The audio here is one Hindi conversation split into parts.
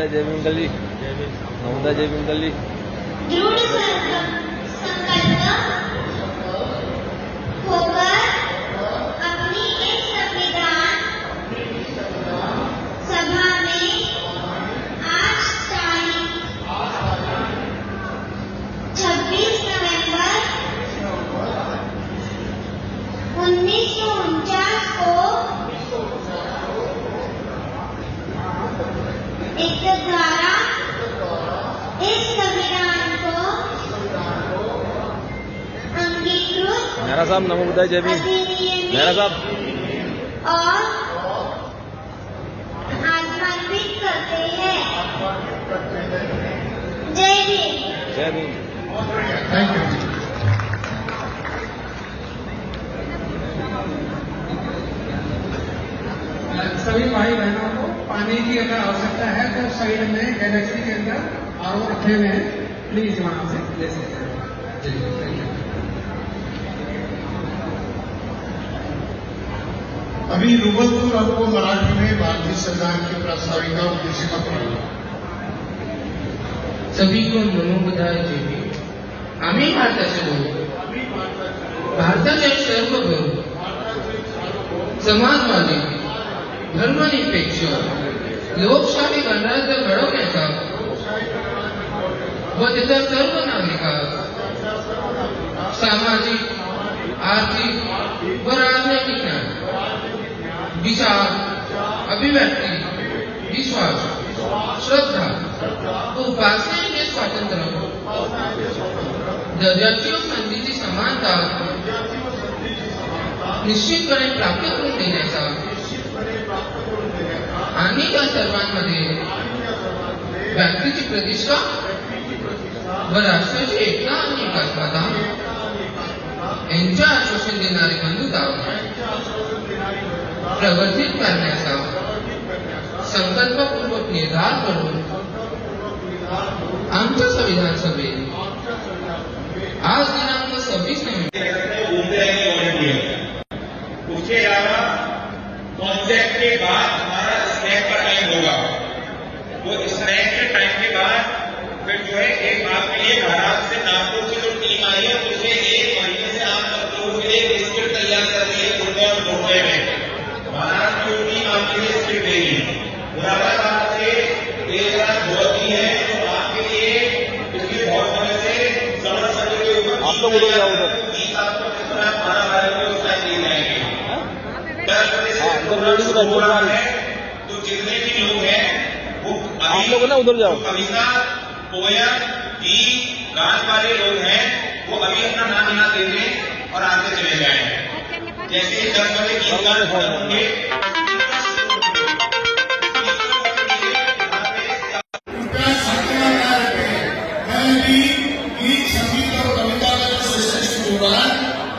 नमोदय जय भीम अंकल जी। नमोदय जय भीम अंकल जी। दृढ़ संकल्प होकर अपनी इस संविधान सभा में आज तारीख 26 नवंबर 1949 को इस द्वारा इस संविधान को अंगीकृत मेहरा साहब नमोदय जय भीम। मेहरा साहब और आत्मान्वित करते हैं। जय भीम। जय भीम। Thank you. सभी भाई बहनों को पानी की अगर आवश्यकता है तो साइड में गैलेक्सी के अंदर आरओ रखे हुए हैं, प्लीज वहां से ले सकते हैं। जी थैंक यू। अभी रुबलपुर आपको मराठी में भारतीय संविधान की प्रास्ताविका उद्देशिका पढ़ेगा। सभी को नमोबुद्धाय जय भीम। आम्ही भारताचे लोक भारताच्या सर्वभौम समाजवादी धर्मनिरपेक्ष लोकशाही गणराज्य घडवण्याचा व त्याच्या सर्व नागरिकांस सामाजिक आर्थिक व राजनैतिक न्याय विचार अभिव्यक्ती विश्वास श्रद्धा व उपासनेचे स्वातंत्र्य दर्जाची व संधीची समानता निश्चितपणे प्राप्त करून देण्याचा आणि त्या सर्वांमध्ये व्यक्तीची प्रतिष्ठा व राष्ट्राची एकता आणि एकात्मता यांचे आश्वासन देणारी बंधुता प्रवर्धित करण्याचा संकल्पपूर्वक निर्धार करून आमच्या संविधान सभेत आज दिनांक 26 उसके अलावा कॉन्सेप्ट के बाद हमारा स्नैक का टाइम होगा। वो स्नैक के टाइम के बाद फिर जो है एक बात के लिए महाराष्ट्र से नागपुर से जो टीम आई है उसने 1 महीने से आप सब लोगों के लिए स्क्रिप्ट तैयार कर दी है उर्दू और बोलने में। महाराष्ट्र की टीम आपके लिए स्क्रिप्ट देगी। मुरादाबाद से एक रात बहुत ही है तो आपके लिए पिछले बहुत समय से समझ सके के ऊपर आप लोग उधर जाओ उधर। 30 आपको कितना 12 में उस टाइम दिए जाएंगे। तो जितने भी लोग हैं वो आप लोग ना उधर जाओ। कविता पोयम गीत गान वाले लोग हैं वो अभी अपना नाम यहाँ दे दें और आगे चले जाएं। जैसे 10 बजे गीत गान खत्म होंगे गीत संगीत और कविता का जो सेशन शुरू हो रहा है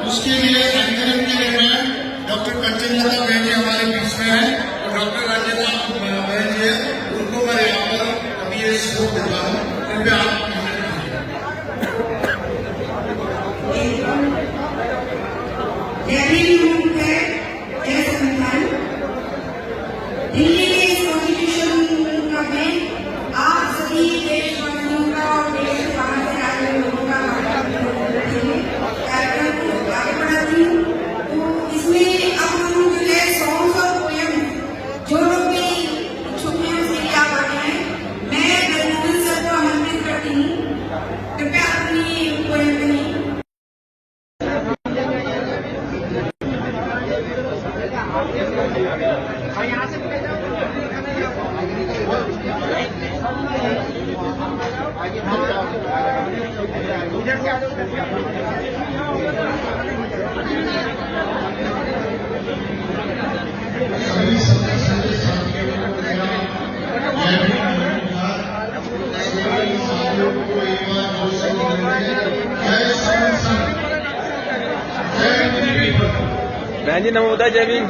उसके लिए एंकरिंग के लिए मैं डॉक्टर कंचनलता बहन जी हमारे बीच में है और डॉक्टर राजेंद्र बहन जी है, उनको मैं यहाँ पर अभी ये स्कोप देता हूँ। कृपया आप दिल्ली के इस कॉन्स्टिट्यूशन का में आप सभी देशवासियों का और देश के बाहर से आए हुए लोगों का कार्यक्रम को आगे बढ़ाती हूँ। तो इसमें अब हम जो है सॉन्ग्स और पोयम जो लोग भी इच्छुक हैं उसके लिए आप आगे हैं। मैं रघुनंदन सर को आमंत्रित करती हूँ, कृपया अपनी पोयम कहिए। सभी सदस्य साथियों को मेरा साथियों को एक बार जोर से बोलेंगे जय संविधान जय पीपल। बहन जी नमोदय जय भीम।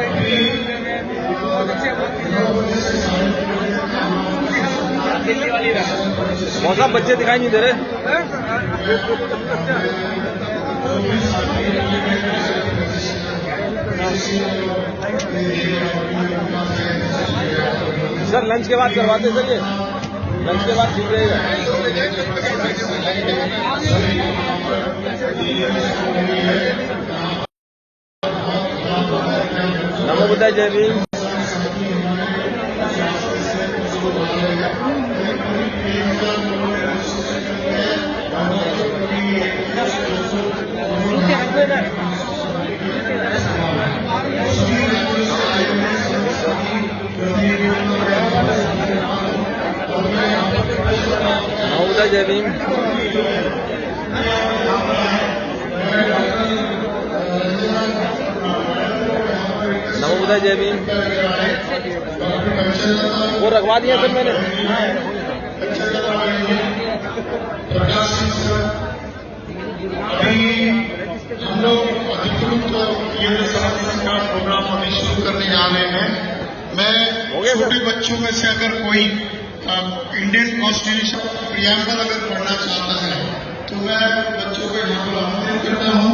मौसम बच्चे दिखाई नहीं दे रहे। सर लंच के बाद करवाते सर ये। लंच के बाद ठीक रहेगा। नमो बुद्धाय जय भीम। नमो बुद्धाय जय भीम। नमो बुद्धाय जय भीम। वो रखवा दिया सर मैंने। अभी हम लोग अधिकृत केंद्र संरक्षण का प्रोग्राम अभी शुरू करने जा रहे हैं। मैं छोटे बच्चों में से अगर कोई इंडियन कॉन्स्टिट्यूशन प्रियम्बल अगर पढ़ना चाहता है तो मैं बच्चों को यहाँ पर आमंत्रित करता हूँ।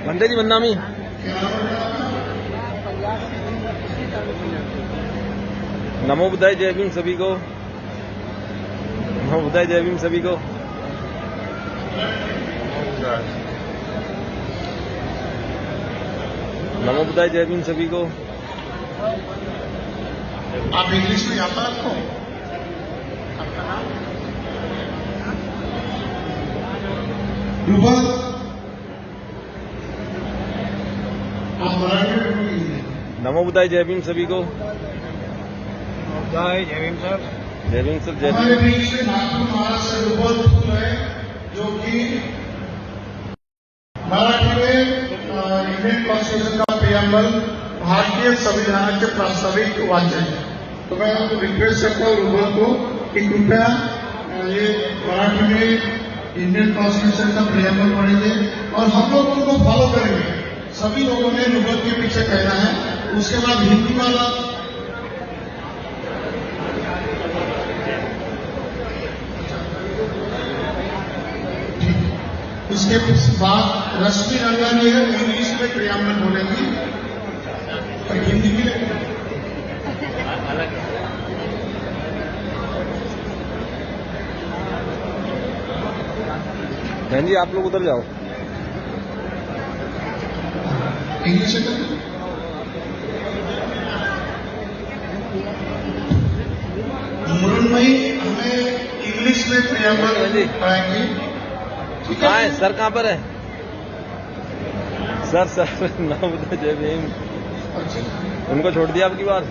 बंदे जी बदनामी। नमो बुद्धाय जय भीम सभी को। नमो बुद्धाय जय भीम सभी को। नमो बुद्धाय जय भीम सभी को। आप इंग्लिश में आता आपको? रुबल आप मराठी में। नमो बुद्धाय जय भीम सभी को। जय भीम सर। जय भीम सर जय हमारे भीम। बीच में नागपुर महाराष्ट्र से रुबल फूल है जो कि मराठी में इंडियन कॉन्स्टिट्यूशन का प्रियम्बल भारतीय संविधान के प्रास्ताविक वाक्य है। तो मैं आपको रिक्वेस्ट करता हूँ रुबल को कि कृपया ये मराठी में इंडियन कॉन्स्टिट्यूशन का प्रियम्बल पढ़ेंगे और हम लोग उनको फॉलो करेंगे। सभी लोगों ने रुबल के पीछे कहना है। उसके बाद हिंदी वाला उसके बाद रश्मि रंगानी है इंग्लिश में प्रियम्बल बोलेंगी और हिंदी में बहन जी आप लोग उधर जाओ। इंग्लिश में मुरुनमयी हमें इंग्लिश में प्रियम्बल पढ़ाएंगे। कहाँ है सर? कहाँ पर है सर? नमो बुद्धाय जय भीम। उनको छोड़ दिया आपकी बार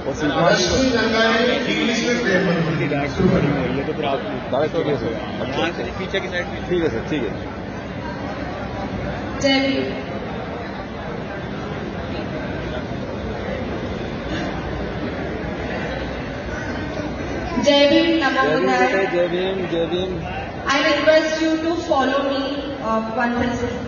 और सीखना रश्मि रंगानी इंग्लिश में प्रियम्बल पीछे की साइड। ठीक है सर ठीक है। जय भीम। जय भीम। नमो बुद्धाय। जय भीम जय Bhim. I request you to follow me once again.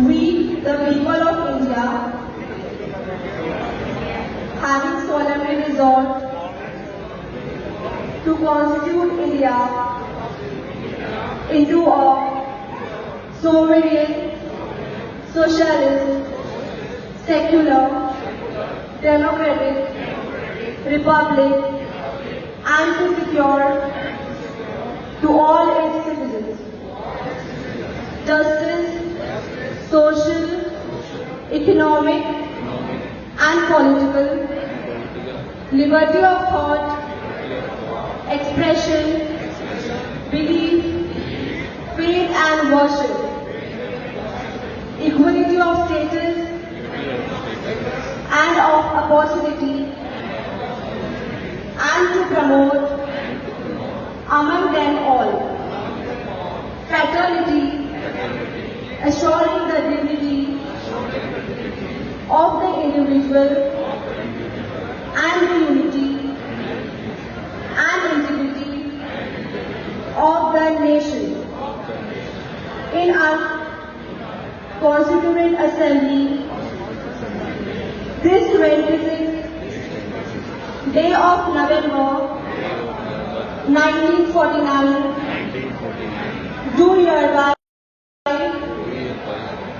We, the people of India, having solemnly resolved to constitute India into a sovereign, socialist, secular, democratic republic, and to secure to all its citizens justice, social, economic, and political, liberty of thought, expression, belief, faith and worship, equality of status and of opportunity, and to promote among them all fraternity, assuring the dignity of the individual and the unity and integrity of the nation. In our Constituent Assembly, this 26th Day of November 1949, do hereby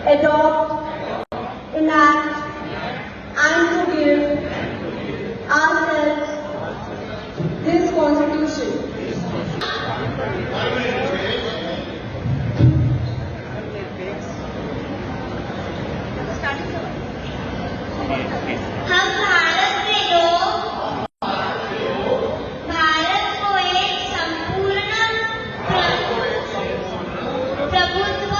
adopt, enact, and to give ourselves this Constitution. हम भारत के लोग भारत को एक संपूर्ण प्रभुत्व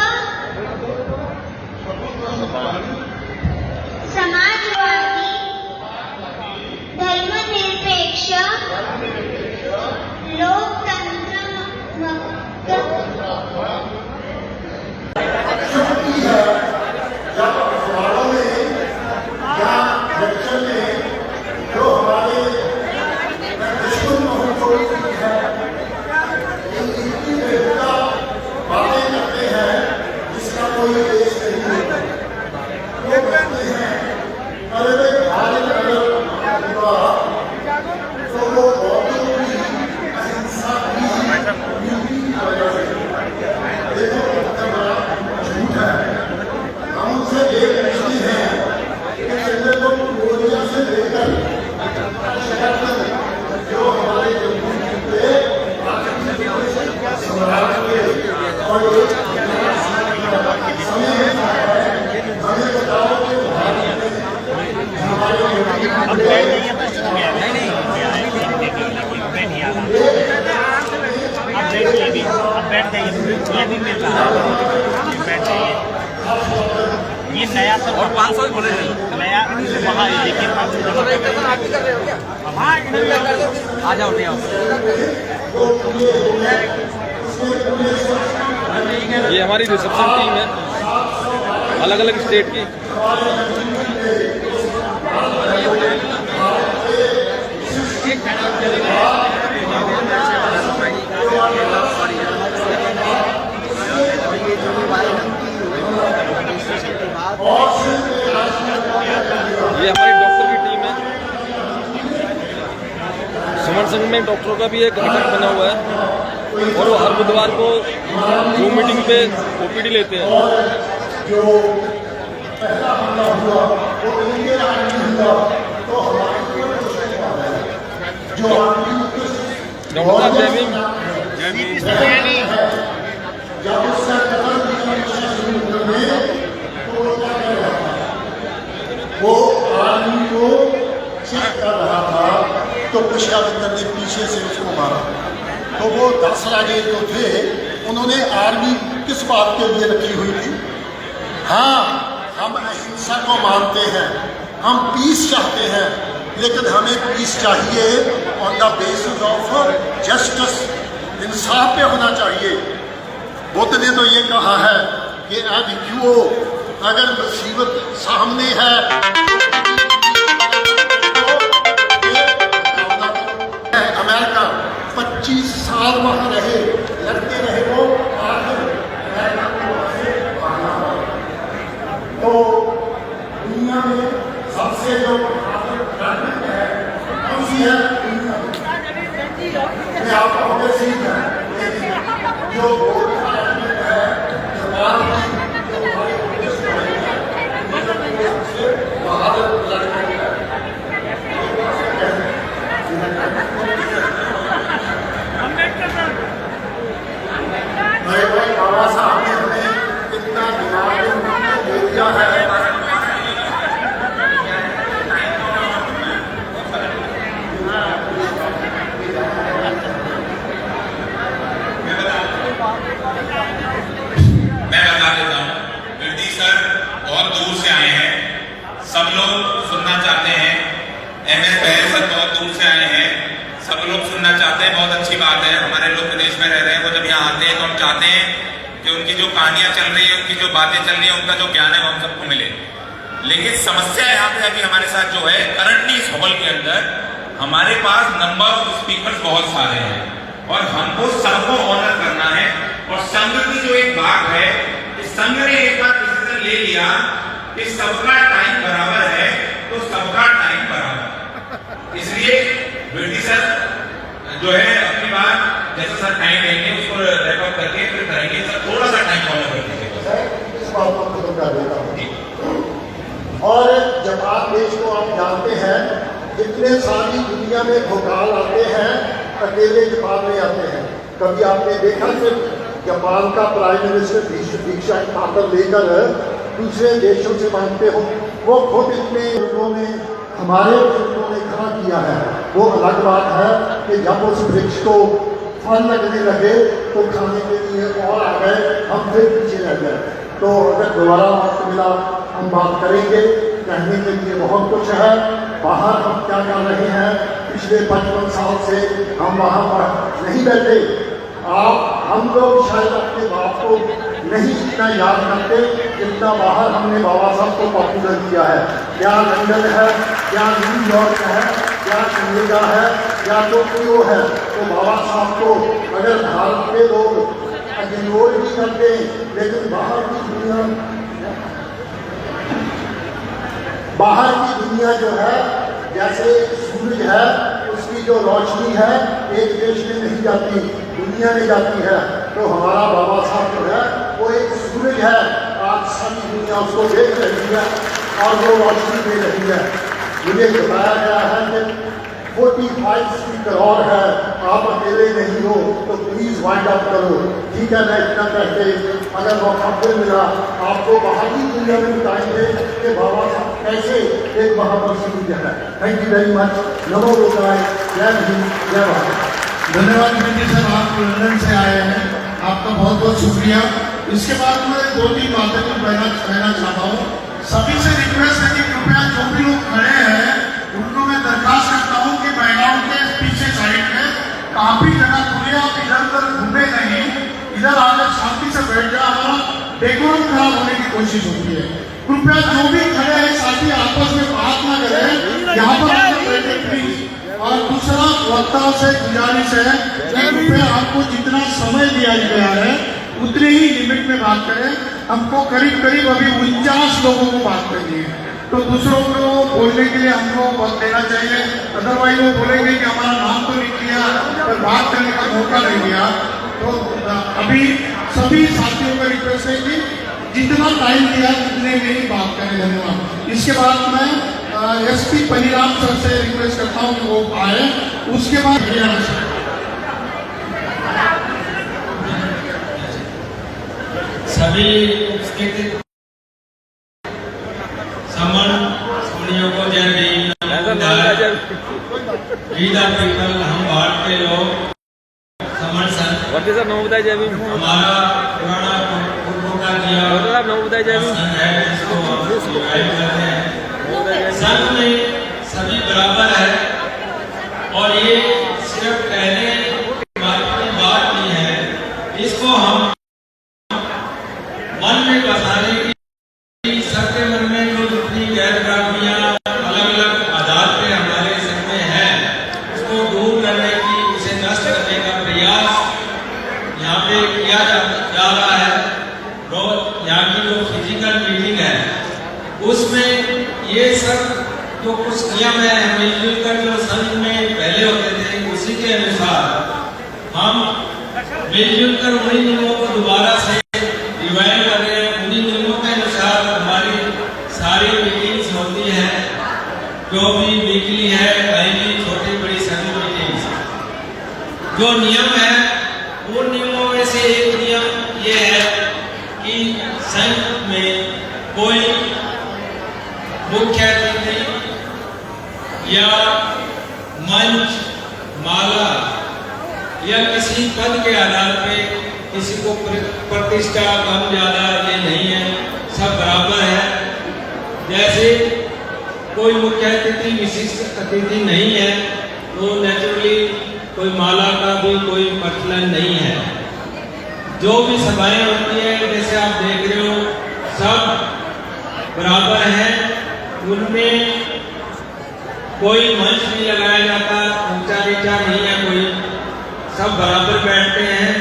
समाजवादी धर्मनिरपेक्ष लोकतंत्र ये नया सब और 500 बोले नया वहाँ लेकिन आ जाओ नहीं आओ। ये हमारी रिसेप्शन टीम है अलग अलग स्टेट की। ये हमारी डॉक्टर की टीम है। सुमन संघ में डॉक्टरों का भी एक घटक बना हुआ है और वो हर बुधवार को जूम मीटिंग पे ओपीडी लेते हैं। डॉक्टर साहब जय भीम। वो आर्मी को चेक कर रहा था तो पुष्यामित्र ने पीछे से उसको मारा। तो वो 10 राजे जो थे उन्होंने आर्मी किस बात के लिए रखी हुई थी? हाँ, हम अहिंसा को मानते हैं, हम पीस चाहते हैं, लेकिन हमें पीस चाहिए on the basis of justice, इंसाफ पे होना चाहिए। बुद्ध ने तो ये कहा है कि अब क्यों अगर मुसीबत सामने है अमेरिका 25 साल वहां रहे, लड़ते रहे, वो तो दुनिया में सबसे जो है कौन सी है? आपको सीख है जो बाबा साहब ने हमें इतना दिमाग दे दिया है। मैं बता देता हूँ, कीर्ति सर बहुत दूर से आए हैं, सब लोग सुनना चाहते हैं। MS पहले सर बहुत दूर से आए हैं, सब लोग सुनना चाहते हैं। बहुत अच्छी बात है, हमारे लोग विदेश में रह रहे हैं, वो जब यहाँ आते हैं तो हम चाहते हैं कि उनकी जो कहानियां चल रही है, उनकी जो बातें चल रही है, उनका जो ज्ञान है वो हम सबको मिले। लेकिन समस्या यहाँ पे अभी हमारे साथ जो है, करंटली इस हॉल के अंदर हमारे पास नंबर ऑफ स्पीकर्स बहुत सारे हैं और हमको सबको ऑनर करना है। और संघ की जो एक बात है, इस संघ ने एक बार डिसीजन ले लिया कि सबका टाइम बराबर है तो सबका टाइम बराबर, इसलिए विवेकी सर जो है अपनी बात जैसा सर टाइम देंगे उसको रैप अप करके फिर करेंगे सर, थोड़ा सा टाइम फॉलो कर दीजिएगा। इस बात को खत्म कर देता हूँ। और जापान देश को आप जानते हैं, जितने सारी दुनिया में भूकाल आते हैं अकेले जापान में आते हैं। कभी आपने देखा कि जापान का प्राइम मिनिस्टर दीक्षा पात्र लेकर दूसरे देशों से मांगते हो? वो खुद इतने लोगों ने हमारे लोगों ने खड़ा किया है। वो अलग बात है कि जब उस वृक्ष को फल लगने लगे तो खाने के लिए और आ गए, हम फिर पीछे रह गए। तो अगर दोबारा वक्त मिला हम बात करेंगे। कहने के लिए बहुत कुछ है। बाहर हम क्या कर रहे हैं, पिछले 55 साल से हम वहाँ पर नहीं बैठे। हम लोग शायद अपने बाप को नहीं इतना याद करते जितना बाहर हमने बाबा साहब को पॉपुलर किया है। क्या लंदन है, क्या न्यूयॉर्क है, क्या अमेरिका है, क्या टोक्यो है। तो बाबा साहब को अगर भारत के लोग इग्नोर भी करते, लेकिन बाहर की दुनिया जो है, जैसे सूरज है, उसकी जो रोशनी है एक देश में नहीं जाती, दुनिया में जाती है। तो हमारा बाबा साहब जो है वो एक सूरज है। आज सारी दुनिया उसको देख रही है और वो रोशनी दे रही है। मुझे बताया गया है कि 45 करोड़ है, आप अकेले नहीं हो, तो प्लीज वाइंड अप करो। ठीक है, मैं इतना कहते अगर मौका फिर मिला आपको बाहर की दुनिया में बताएंगे कि बाबा साहब कैसे एक महापुरुष है। Thank you very much. नमो बुद्धाय, जय हिंद, जय भारत। धन्यवाद विवेकी सर, आप लंदन से आए हैं, आपका बहुत बहुत शुक्रिया। इसके बाद मैं 2-3 बातें तो कहना चाहता हूँ। सभी से रिक्वेस्ट है कि कृपया जो भी लोग खड़े हैं उनको मैं दरखास्त करता हूँ कि महिलाओं के पीछे साइड में काफी जगह खुली, आप इधर उधर घूमे नहीं, इधर आकर शांति से बैठ जाए। हमारा डेकोरम खराब होने की कोशिश होती है। कृपया जो भी खड़े हैं साथी आपस में बात ना करें, यहाँ पर बैठे प्लीज। और दूसरा, वक्ताओं से गुजारिश है कि कृपया आपको जितना समय दिया गया है उतने ही लिमिट में बात करें। हमको करीब करीब अभी 49 लोगों को बात करनी है, तो दूसरों को बोलने के लिए हमको वक्त देना चाहिए। अदरवाइज वो बोलेंगे कि हमारा नाम तो लिख लिया पर बात करने का मौका नहीं दिया। तो अभी सभी साथियों का रिक्वेस्ट है कि जितना टाइम दिया उतने में ही बात करें। धन्यवाद। इसके बाद मैं SP पनीराम सर से रिक्वेस्ट करता हूँ कि वो आए। उसके बाद सभी समन सोनियों को जय भीम। पीपल, हम भारत के लोग समन सर नमो बुद्धाय, जय भीम। हमारा पुराना पूर्वों का जिया नमो बुद्धाय, जय भीम। संघ में सभी बराबर है और ये सिर्फ कहने की बात नहीं है, इसको हम मन में बसाने की, सबके मन में जो जितनी गैर प्राप्तियां अलग अलग आधार पे हमारे संघ में है उसको दूर करने की, उसे नष्ट करने का प्रयास यहाँ पे किया जा रहा है। रोज यहाँ की जो फिजिकल मीटिंग है उसमें ये सब जो कुछ नियम है मिलजुल कर जो संघ में पहले होते थे उसी के अनुसार हम मिलजुल कर उन्हीं नियमों को दोबारा से रिवाइव कर रहे हैं। उन्हीं नियमों के अनुसार हमारी सारी मीटिंग्स होती है, जो भी वीकली है, कहीं भी छोटी बड़ी सभी मीटिंग्स। जो नियम है उन नियमों में से एक नियम ये है कि संघ में कोई मुख्य अतिथि या मंच, माला या किसी पद के आधार पे किसी को प्रतिष्ठा कम ज्यादा ये नहीं है, सब बराबर है। जैसे कोई मुख्य अतिथि विशिष्ट अतिथि नहीं है तो नेचुरली कोई माला का भी कोई प्रचलन नहीं है। जो भी सभाएं होती है जैसे आप देख रहे हो सब बराबर है, उनमें कोई मंच नहीं लगाया जाता, ऊंचा नीचा नहीं है कोई, सब बराबर बैठते हैं।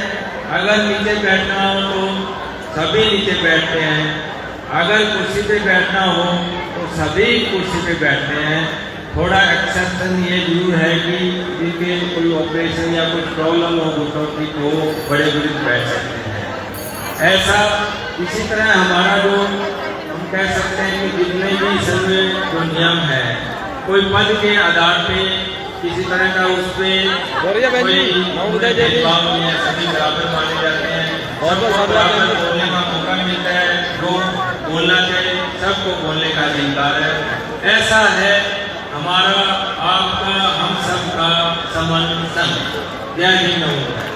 अगर नीचे बैठना हो तो सभी नीचे बैठते हैं, अगर कुर्सी पे बैठना हो तो सभी कुर्सी पे बैठते हैं। थोड़ा एक्सेप्शन ये जरूर है कि जिनके कोई ऑपरेशन या कुछ प्रॉब्लम हो घुटनों की तो बड़े बुजुर्ग बैठ सकते हैं। ऐसा इसी तरह हमारा जो हम कह सकते हैं कि जितने भी इसमें जो नियम है कोई पद के आधार पे किसी तरह का उस पर भेदभाव नहीं है, सभी बराबर माने जाते हैं, सबको बराबर बोलने का मौका मिलता है, जो बोलना चाहिए सबको बोलने का अधिकार है। ऐसा है हमारा आपका हम सबका समन संघ। जय हिंद।